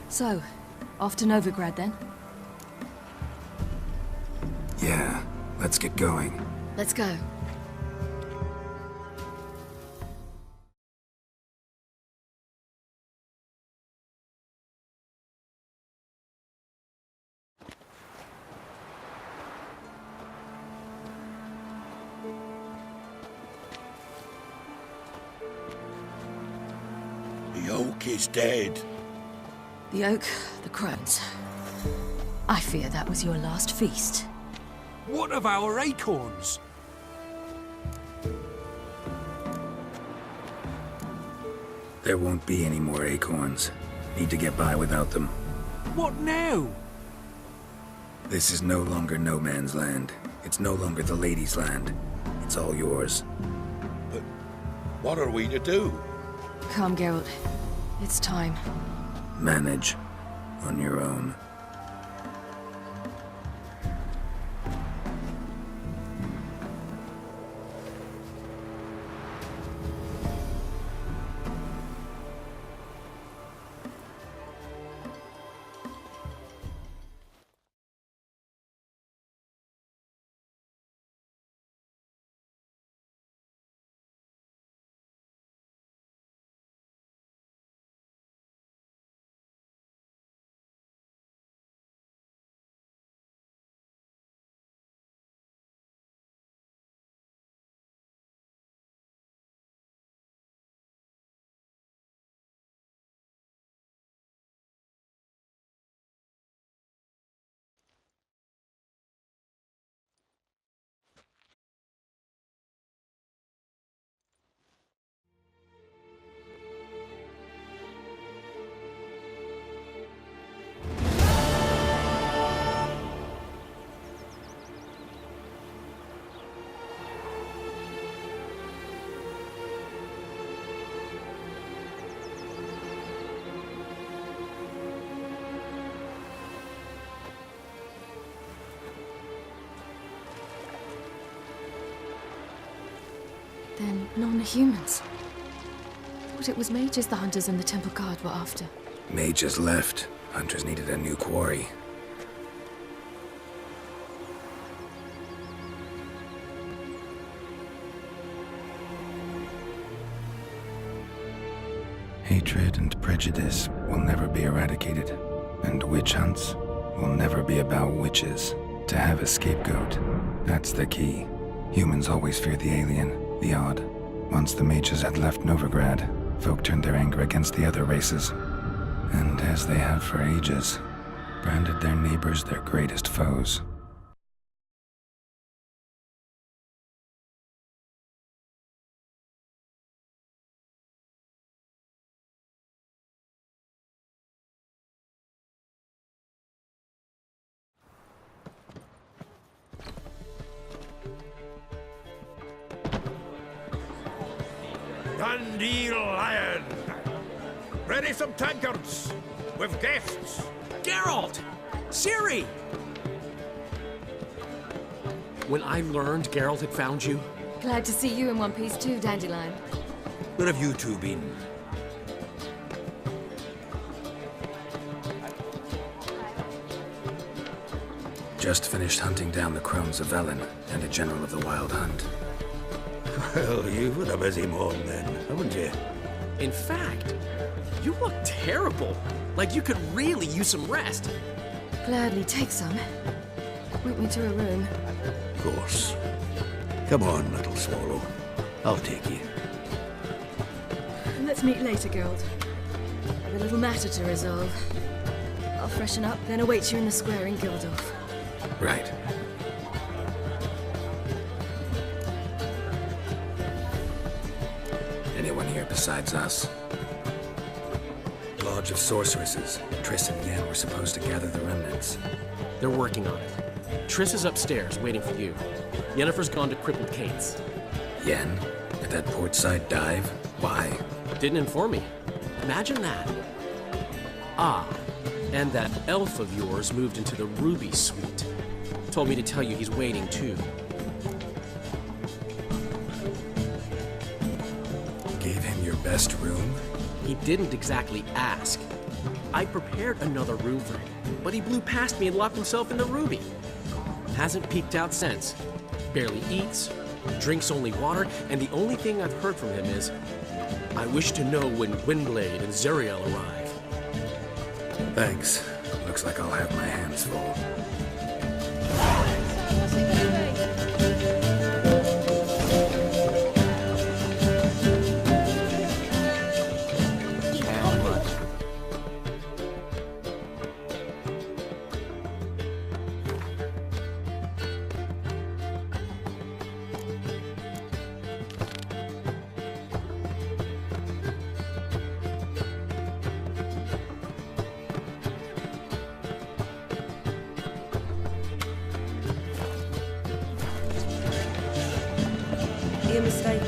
So, off to Novigrad then? Yeah, let's get going. Let's go. The oak is dead. The oak, the crones. I fear that was your last feast. What of our acorns? There won't be any more acorns. Need to get by without them. What now? This is no longer no man's land. It's no longer the lady's land. It's all yours. But what are we to do? Come, Geralt. It's time. Manage. On your own. Then non-humans. Thought it was mages the hunters and the temple guard were after. Mages left. Hunters needed a new quarry. Hatred and prejudice will never be eradicated. And witch hunts will never be about witches. To have a scapegoat, that's the key. Humans always fear the alien. The odd. Once the mages had left Novigrad, folk turned their anger against the other races. And as they have for ages, branded their neighbors their greatest foes. Dandelion! Ready some tankards! With guests! Geralt! Ciri! When I learned Geralt had found you, Glad to see you in one piece too, Dandelion. Where have you two been? Just finished hunting down the crones of Velen and a general of the Wild Hunt. Well, you've had a busy morning then, haven't you? in fact, you look terrible. Like you could really use some rest. Gladly take some. Point me to a room. Of course. Come on, little swallow. I'll take you. Let's meet later, Geralt. I've a little matter to resolve. I'll freshen up, then await you in the square in Gildorf. Right. Anyone here besides us? Lodge of Sorceresses. Triss and Yen were supposed to gather the remnants. They're working on it. Triss is upstairs, waiting for you. Yennefer's gone to Crippled Cates. Yen? At that portside dive? Why? Didn't inform me. Imagine that. Ah, and that elf of yours moved into the Ruby Suite. Told me to tell you he's waiting, too. Gave him your best room? He didn't exactly ask. I prepared another room for him, but he blew past me and locked himself in the Ruby. Hasn't peeked out since. Barely eats, drinks only water, and the only thing I've heard from him is, I wish to know when Windblade and Zeriel arrive. Thanks. Looks like I'll have my hands full. You're mistaken.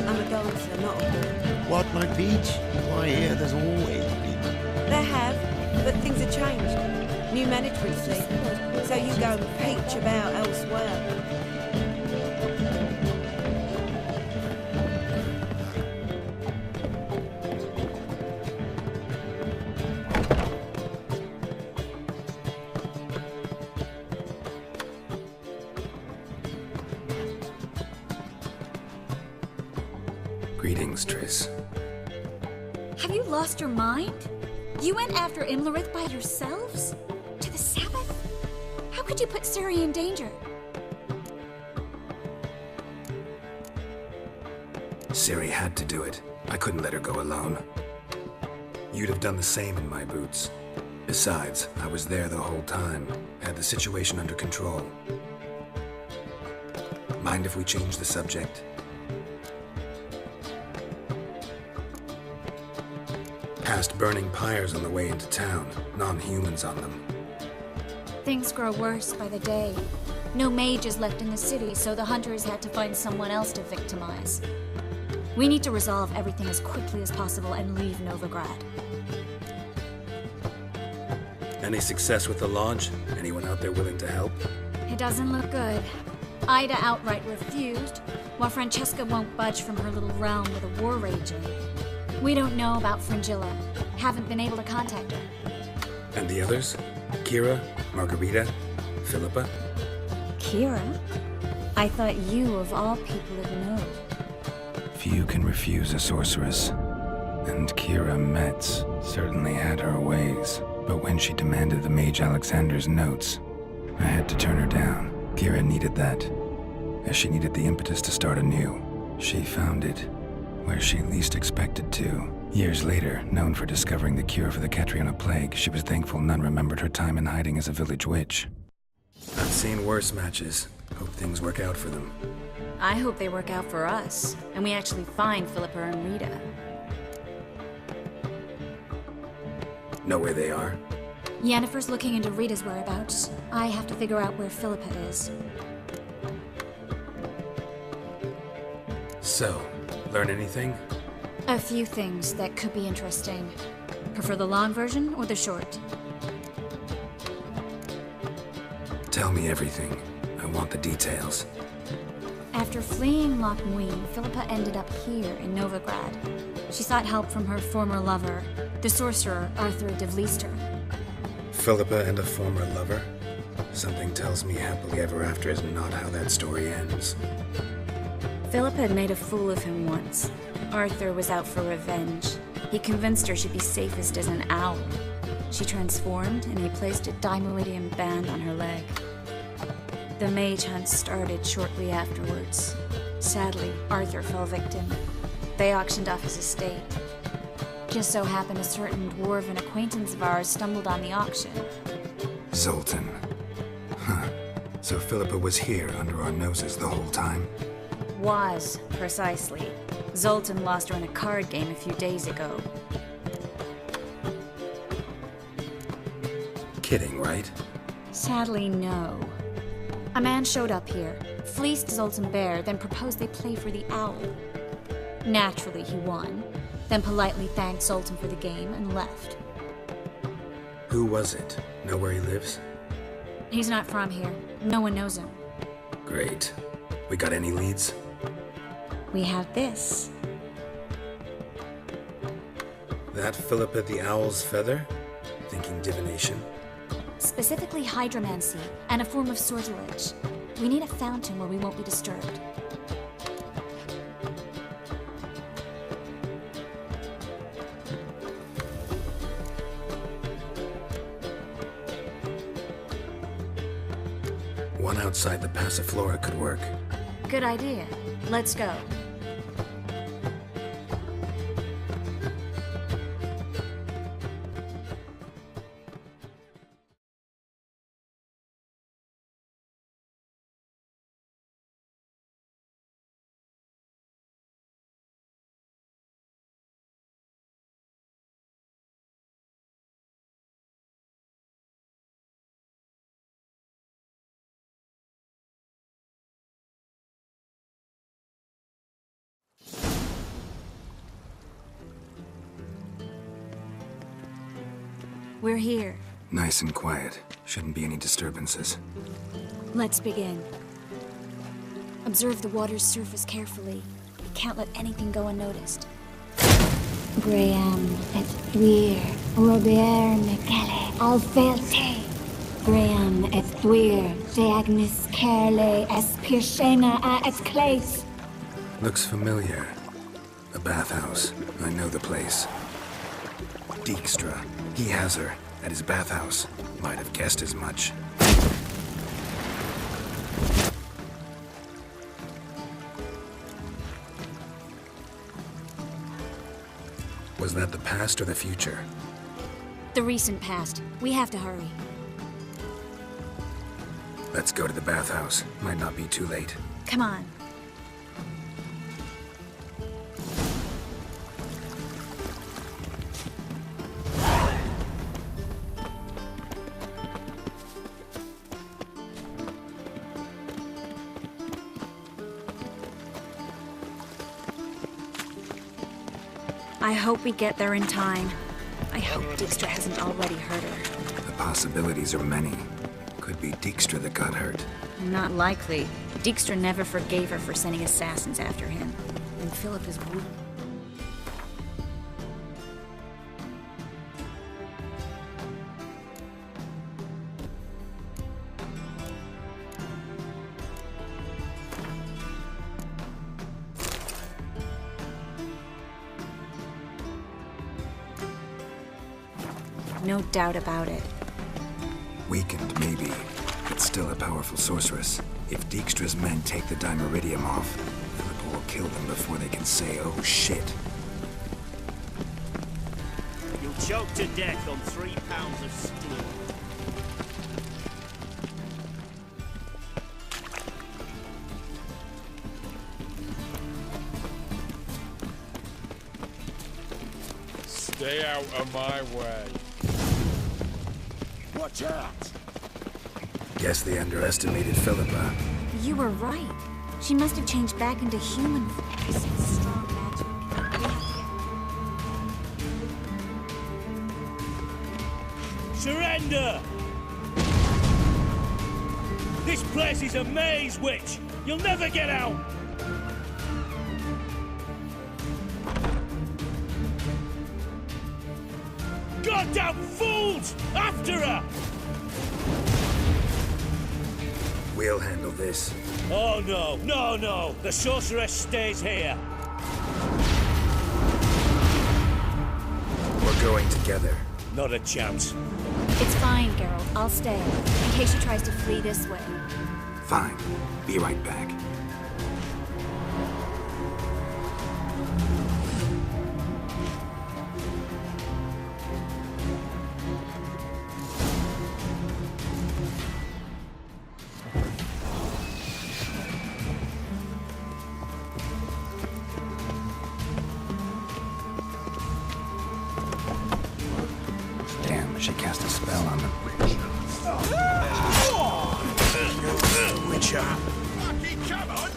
I'm a dancer, not a whore. What, my peach? Why, here there's always been. There have, but things have changed. New management, see? So you go and peach about elsewhere. Greetings, Triss. Have you lost your mind? You went after Imlerith by yourselves? To the Sabbath? How could you put Ciri in danger? Ciri had to do it. I couldn't let her go alone. You'd have done the same in my boots. Besides, I was there the whole time. Had the situation under control. Mind if we change the subject? Past burning pyres on the way into town, non-humans on them. Things grow worse by the day. No mages left in the city, so the hunters had to find someone else to victimize. We need to resolve everything as quickly as possible and leave Novigrad. Any success with the launch? Anyone out there willing to help? It doesn't look good. Ida outright refused, while Francesca won't budge from her little realm with a war raging. We don't know about Fringilla. Haven't been able to contact her. And the others? Kira? Margarita? Philippa? Kira? I thought you, of all people, would know. Few can refuse a sorceress. And Kira Metz certainly had her ways. But when she demanded the Mage Alexander's notes, I had to turn her down. Kira needed that, as she needed the impetus to start anew. She found it where she least expected to. Years later, known for discovering the cure for the Catriona plague, she was thankful none remembered her time in hiding as a village witch. I've seen worse matches. Hope things work out for them. I hope they work out for us, and we actually find Philippa and Rita. Know where they are? Yennefer's looking into Rita's whereabouts. I have to figure out where Philippa is. So, learn anything? A few things that could be interesting. Prefer the long version or the short? Tell me everything. I want the details. After fleeing Loch Muin, Philippa ended up here in Novigrad. She sought help from her former lover, the sorcerer Arthur de Vliester. Philippa and a former lover? Something tells me happily ever after is not how that story ends. Philippa had made a fool of him once. Arthur was out for revenge. He convinced her she'd be safest as an owl. She transformed, and he placed a dimeridium band on her leg. The mage hunt started shortly afterwards. Sadly, Arthur fell victim. They auctioned off his estate. Just so happened a certain dwarven acquaintance of ours stumbled on the auction. Zoltan. Huh. So Philippa was here under our noses the whole time? Was, precisely. Zoltan lost her in a card game a few days ago. Kidding, right? Sadly, no. A man showed up here, fleeced Zoltan bare, then proposed they play for the owl. Naturally, he won, then politely thanked Zoltan for the game and left. Who was it? Know where he lives? He's not from here. No one knows him. Great. We got any leads? We have this. That Philippa the Owl's feather? Thinking divination? Specifically hydromancy, and a form of sortilege. We need a fountain where we won't be disturbed. One outside the Passiflora could work. Good idea. Let's go. We're here. Nice and quiet. Shouldn't be any disturbances. Let's begin. Observe the water's surface carefully. We can't let anything go unnoticed. Graham et thuir, Robert Micale, Alfelte. Graham et thuir, Deagnis Kerle, Espirshena a et Clace. Looks familiar. A bathhouse. I know the place. Dijkstra. He has her at his bathhouse. Might have guessed as much. Was that the past or the future? The recent past. We have to hurry. Let's go to the bathhouse. Might not be too late. Come on. I hope we get there in time. I hope Dijkstra hasn't already hurt her. The possibilities are many. Could be Dijkstra that got hurt. Not likely. Dijkstra never forgave her for sending assassins after him. And Philip is weak. No doubt about it. Weakened, maybe, but still a powerful sorceress. If Dijkstra's men take the Dimeridium off, Philippa will kill them before they can say, oh shit. You'll choke to death on 3 pounds of steel. Stay out of my way. Watch out! Guess they underestimated Philippa. You were right. She must have changed back into human form. Strong magic. Surrender! This place is a maze, witch! You'll never get out! Goddamn fools! After her! We'll handle this. Oh no, no, no! The sorceress stays here! We're going together. Not a chance. It's fine, Geralt. I'll stay. In case she tries to flee this way. Fine. Be right back. Damn, she cast a spell on them. Witcher! Lucky, come on!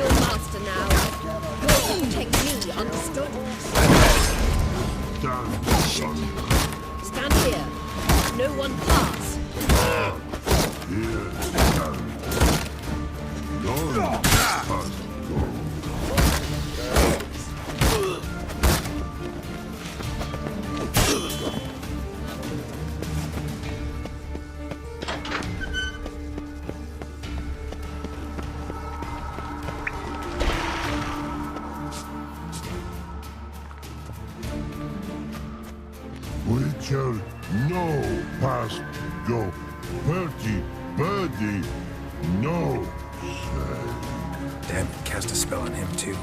your master now. You're to protect me, understood? Stand here. No one pass. Witcher, no past go. Birdie, no say. Damn it, cast a spell on him too.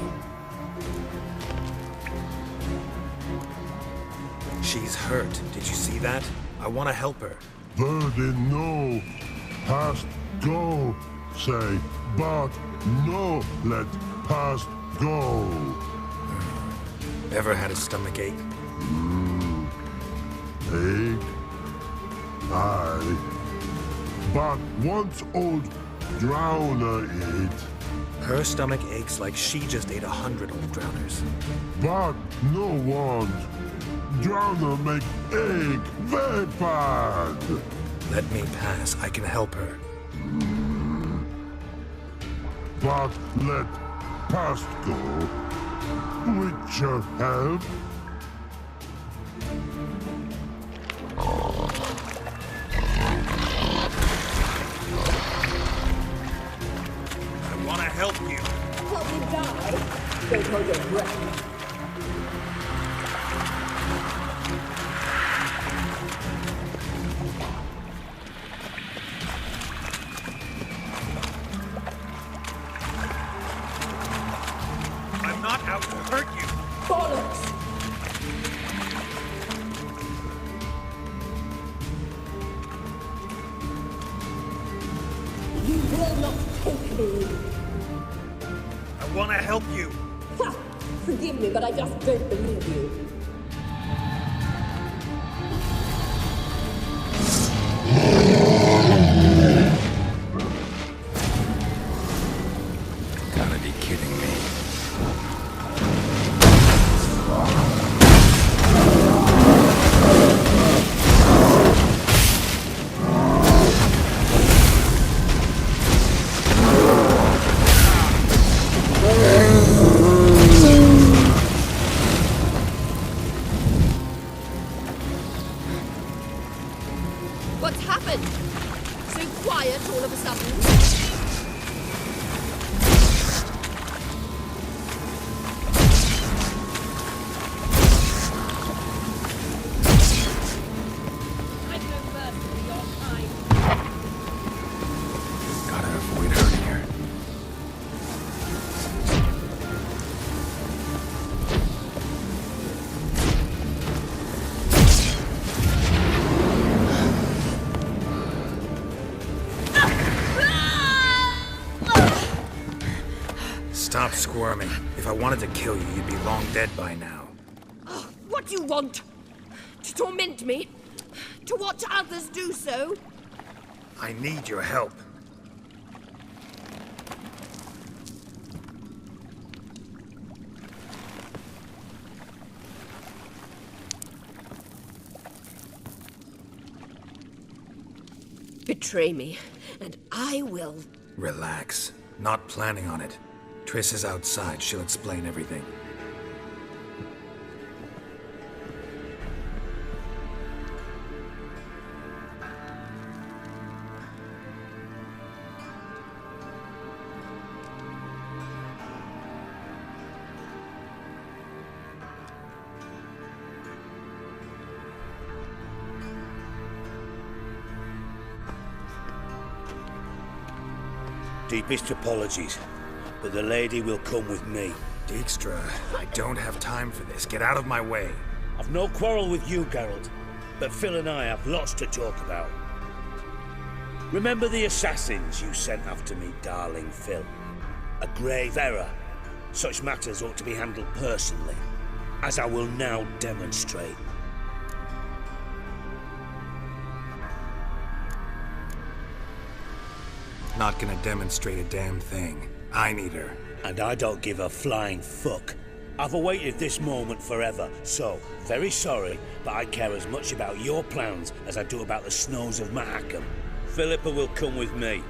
She's hurt. Did you see that? I want to help her. Birdie, no past go say, but no let past go. Ever had a stomach ache? Ache? Aye. But once old Drowner ate. Her stomach aches like she just ate 100 old drowners. But no want. Drowner make ache very bad. Let me pass. I can help her. But let past go. Witcher help. I want to help you. Help me die. Don't hold your breath. I'm not out to hurt you. Bollocks! You will not take me. I want to help you. Ha! Forgive me, but I just don't believe you. Gotta be kidding me. What's happened? So quiet all of a sudden? I'd go first for your kind. Gotta avoid hurting her. Stop squirming. If I wanted to kill you, you'd be long dead by now. What do you want? To torment me? To watch others do so? I need your help. Betray me, and I will. Relax. Not planning on it. Triss is outside. She'll explain everything. Deepest apologies, but the lady will come with me. Dijkstra, I don't have time for this. Get out of my way. I've no quarrel with you, Geralt, but Phil and I have lots to talk about. Remember the assassins you sent after me, darling Phil? A grave error. Such matters ought to be handled personally, as I will now demonstrate. Not gonna demonstrate a damn thing. I need her. And I don't give a flying fuck. I've awaited this moment forever, so, very sorry, but I care as much about your plans as I do about the snows of Mahakam. Philippa will come with me,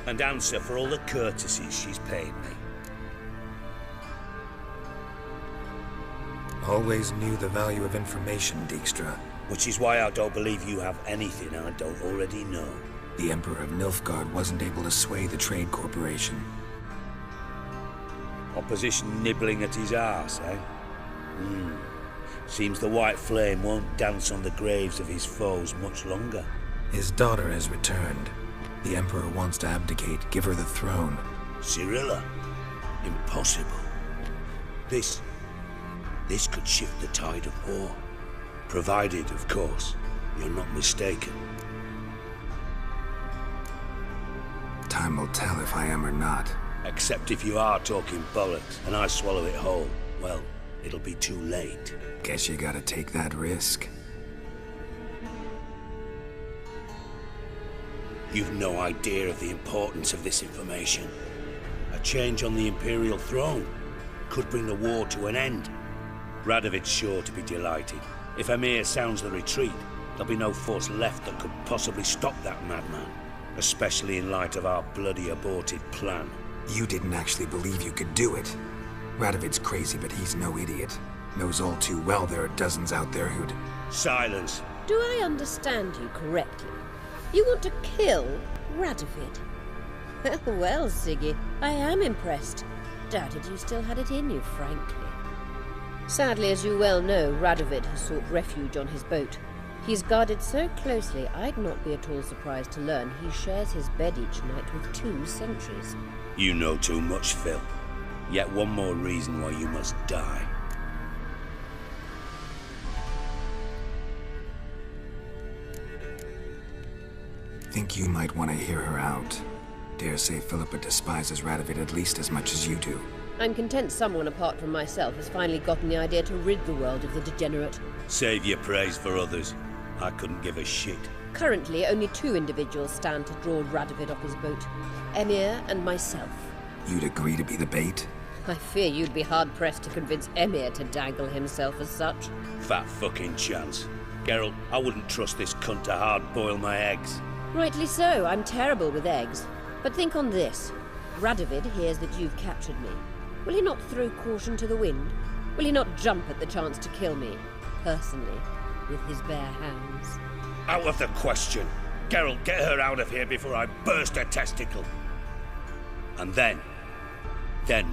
and answer for all the courtesies she's paid me. Always knew the value of information, Dijkstra. Which is why I don't believe you have anything I don't already know. The Emperor of Nilfgaard wasn't able to sway the Trade Corporation. Opposition nibbling at his arse, eh? Seems the White Flame won't dance on the graves of his foes much longer. His daughter has returned. The Emperor wants to abdicate, give her the throne. Cyrilla? Impossible. This could shift the tide of war. Provided, of course, you're not mistaken. Time will tell if I am or not. Except if you are talking bollocks, and I swallow it whole, well, it'll be too late. Guess you gotta take that risk. You've no idea of the importance of this information. A change on the Imperial throne could bring the war to an end. Radovid's sure to be delighted. If Emir sounds the retreat, there'll be no force left that could possibly stop that madman. Especially in light of our bloody aborted plan. You didn't actually believe you could do it. Radovid's crazy, but he's no idiot. Knows all too well there are dozens out there who'd... Silence. Do I understand you correctly? You want to kill Radovid? Well, Siggy, I am impressed. Doubted you still had it in you, frankly. Sadly, as you well know, Radovid has sought refuge on his boat. He's guarded so closely, I'd not be at all surprised to learn he shares his bed each night with 2 sentries. You know too much, Phil. Yet one more reason why you must die. Think you might want to hear her out. Dare say Philippa despises Radovid at least as much as you do. I'm content someone apart from myself has finally gotten the idea to rid the world of the degenerate. Save your praise for others. I couldn't give a shit. Currently, only 2 individuals stand to draw Radovid off his boat. Emir and myself. You'd agree to be the bait? I fear you'd be hard-pressed to convince Emir to dangle himself as such. Fat fucking chance. Geralt, I wouldn't trust this cunt to hard-boil my eggs. Rightly so, I'm terrible with eggs. But think on this. Radovid hears that you've captured me. Will he not throw caution to the wind? Will he not jump at the chance to kill me, personally, with his bare hands? Out of the question. Geralt, get her out of here before I burst a testicle. And then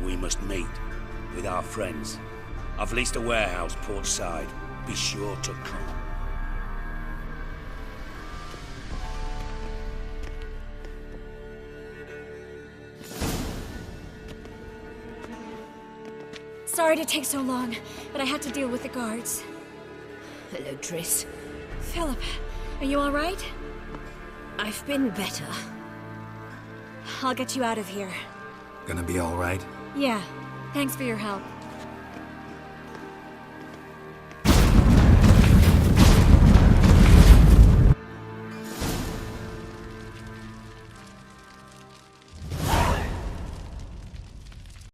we must meet with our friends. I've leased a warehouse port side. Be sure to come. Sorry to take so long, but I had to deal with the guards. Hello, Triss. Philip, are you all right? I've been better. I'll get you out of here. Gonna be all right? Yeah, thanks for your help.